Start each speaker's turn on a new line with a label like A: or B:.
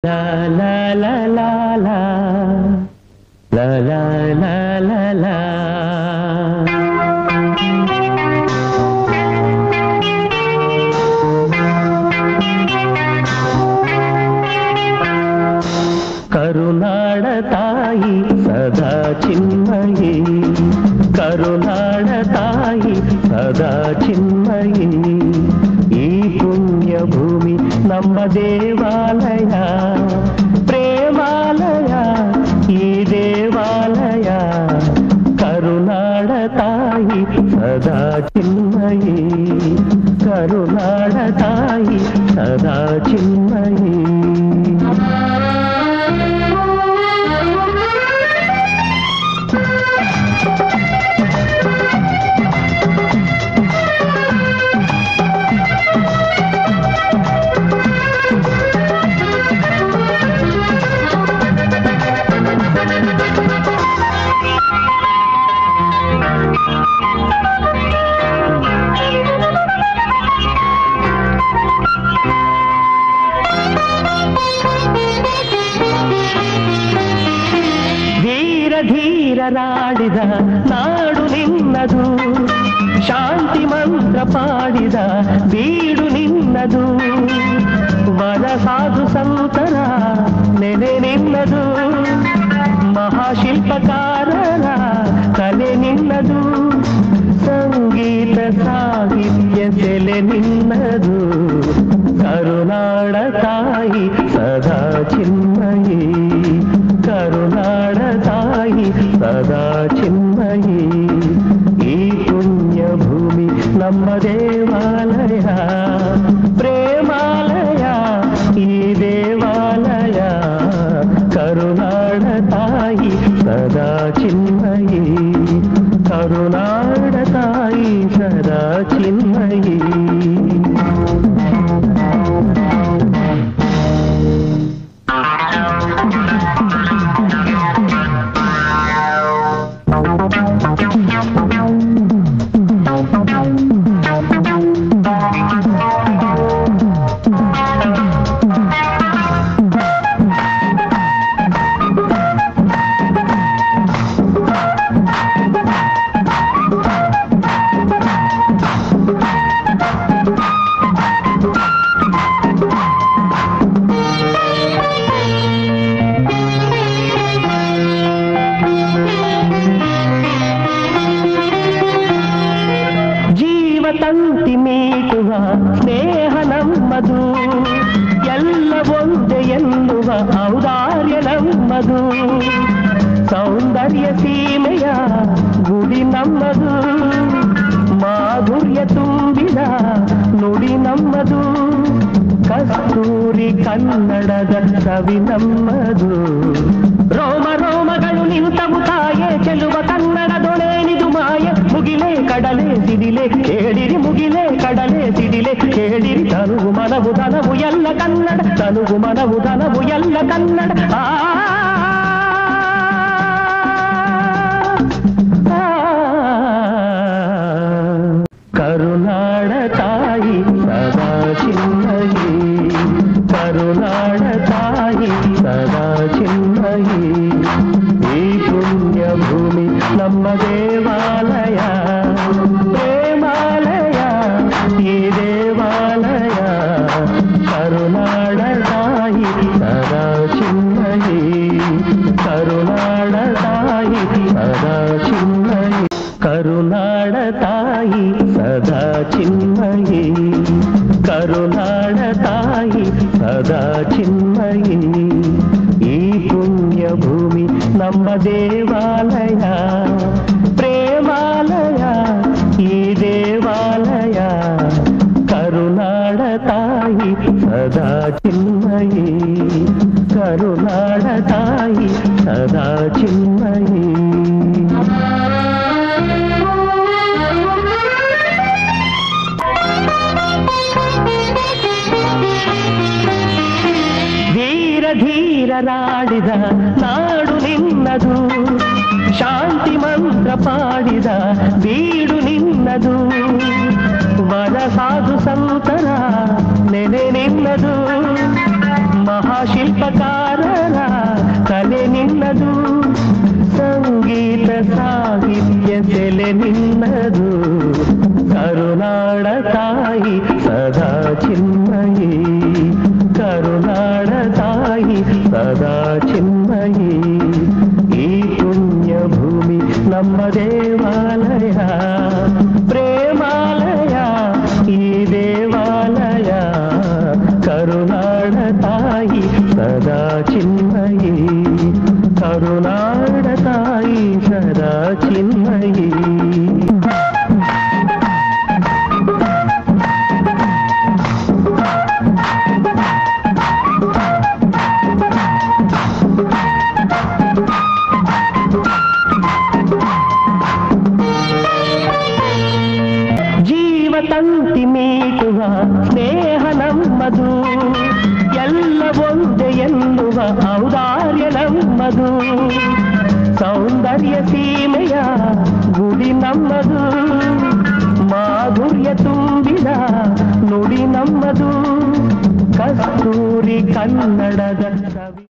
A: La la la la la la la la la la ಕರುನಾಡ ತಾಯಿ ಸದಾ ಚಿನ್ಮಯಿ ಕರುನಾಡ ತಾಯಿ ಸದಾ ಚಿನ್ಮಯಿ ಈ ಪುಣ್ಯ ಭೂಮಿ ನಮ್ಮ ದೇವಾಲಯ ಪ್ರೇಮಾಲಯ ಈ ದೇವಾಲಯ ಕರುನಾಡ ತಾಯಿ ಸದಾ ಚಿನ್ಮಯಿ ಕರುನಾಡ ತಾಯಿ ಸದಾ ಚಿನ್ಮಯಿ ಧೀರರಾಡಿದ ನಾಡು ನಿನ್ನದು ಶಾಂತಿ ಮಂತ್ರ ಪಾಡಿದ ಬೀಡು ನಿನ್ನದು ವರ ಸಾಧು ಸಂತರ ನೆನೆ ನಿನ್ನದು ಮಹಾಶಿಲ್ಪಕಾರರ ಕಲೆ ನಿನ್ನದು ಸಂಗೀತ ಸಾಹಿತ್ಯ ಸೆಲೆ ನಿನ್ನದು ಕರುನಾಡ ತಾಯಿ ಸದಾ ಚಿನ್ಮಯಿ ಕರುನಾಡ ತಾಯಿ ಸದಾ ಚಿನ್ಮಯಿ ಈ ಪುಣ್ಯ ಭೂಮಿ ನಮ್ಮ ದೇವಾಲಯ ಪ್ರೇಮಾಲಯ ಈ ದೇವಾಲಯ ಕರುನಾಡ ತಾಯಿ ಸದಾ ಚಿನ್ಮಯಿ ಕರುನಾಡ ತಾಯಿ ಸದಾ ಚಿನ್ಮಯಿ ತಂತಿ ಮೀಟುವ ಸ್ನೇಹ ನಮ್ಮದು ಎಲ್ಲ ಒಂದೇ ಎನ್ನುವ ಔದಾರ್ಯ ನಮ್ಮದು ಸೌಂದರ್ಯ ಸೀಮೆಯ ಗುಡಿ ನಮ್ಮದು ಮಾಧುರ್ಯ ತುಂಬಿದ ನುಡಿ ನಮ್ಮದು ಕಸ್ತೂರಿ ಕನ್ನಡದ ಕವಿ ನಮ್ಮದು ರೋಮ ರೋಮಗಳು ನಿಂತವು ತಾಯೇ ಚೆಲುವ ಕನ್ನಡದೊಳೇನಿದು ಮಾಯ ಮುಗಿಲೇ ಕಡಲೆ ಸಿಡಿಲೆ ಕೇಳಿರಿ ಮುಗಿಲೇ ಕಡಲೆ ಸಿಡಿಲೆ ಕೇಳಿರಿ ತನುವು ಮನವು ಧನವು ಎಲ್ಲ ಕನ್ನಡ ತನುವು ಮನವು ಧನವು ಎಲ್ಲ ಕನ್ನಡ ಕರುನಾಡ ತಾಯಿ ಸದಾ ಚಿನ್ಮಯಿ ಕರುನಾಡ ತಾಯಿ ಸದಾ ಚಿನ್ಮಯಿ ಈ ಪುಣ್ಯ ಭೂಮಿ ನಮ್ಮ ದೇವಾಲಯ ಪ್ರೇಮಾಲಯ ಈ ದೇವಾಲಯ ಕರುನಾಡ ತಾಯಿ ಸದಾ ಚಿನ್ಮಯಿ ಕರುನಾಡ ತಾಯಿ ಸದಾ ಚಿನ್ಮಯಿ ಕರುನಾಡ ತಾಯಿ ಸದಾ ಚಿನ್ಮಯಿ ಕರುನಾಡ ತಾಯಿ ಸದಾ ಚಿನ್ಮಯಿ ಈ ಪುಣ್ಯ ಭೂಮಿ ನಮ್ಮ ದೇವಾಲಯ ಪ್ರೇಮಾಲಯ ಈ ದೇವಾಲಯ ಕರುನಾಡ ತಾಯಿ ಸದಾ ಚಿನ್ಮಯಿ ಕರುನಾಡ ತಾಯಿ ಸದಾ ಚಿನ್ಮಯಿ ಧೀರರಾಡಿದ ನಾಡು ನಿನ್ನದು ಶಾಂತಿ ಮಂತ್ರ ಪಾಡಿದ ಬೀಡು ನಿನ್ನದು ವರ ಸಾಧು ಸಂತರ ನೆನೆ ನಿನ್ನದು ಮಹಾಶಿಲ್ಪಕಾರರ ಕಲೆ ನಿನ್ನದು, ಸಂಗೀತ ಸಾಹಿತ್ಯ ಸೆಲೆ ನಿನ್ನದು. ಕರುನಾಡ ತಾಯಿ ಸದಾ ಚಿನ್ಮಯಿ, ಕರುನಾಡ ತಾಯಿ ಸದಾ ಚಿನ್ಮಯಿ. ಈ ಪುಣ್ಯ ಭೂಮಿ ನಮ್ಮ ದೇವಾಲಯ, ಪ್ರೇಮಾಲಯ ಈ ದೇವಾಲಯ. ಕರುನಾಡ ತಾಯಿ ಸದಾ ಚಿನ್ಮಯಿ, ಕರುನಾಡ ತಾಯಿ ಸದಾ ಚಿನ್ಮಯಿ. ತಂತಿ ಮೀಟುವ ಸ್ನೇಹ ನಮ್ಮದು, ಎಲ್ಲ ಒಂದೇ ಎನ್ನುವ ಔದಾರ್ಯ ನಮ್ಮದು. ಸೌಂದರ್ಯ ಸೀಮೆಯ ಗುಡಿ ನಮ್ಮದು, ಮಾಧುರ್ಯ ತುಂಬಿದ ನುಡಿ ನಮ್ಮದು. ಕಸ್ತೂರಿ ಕನ್ನಡದ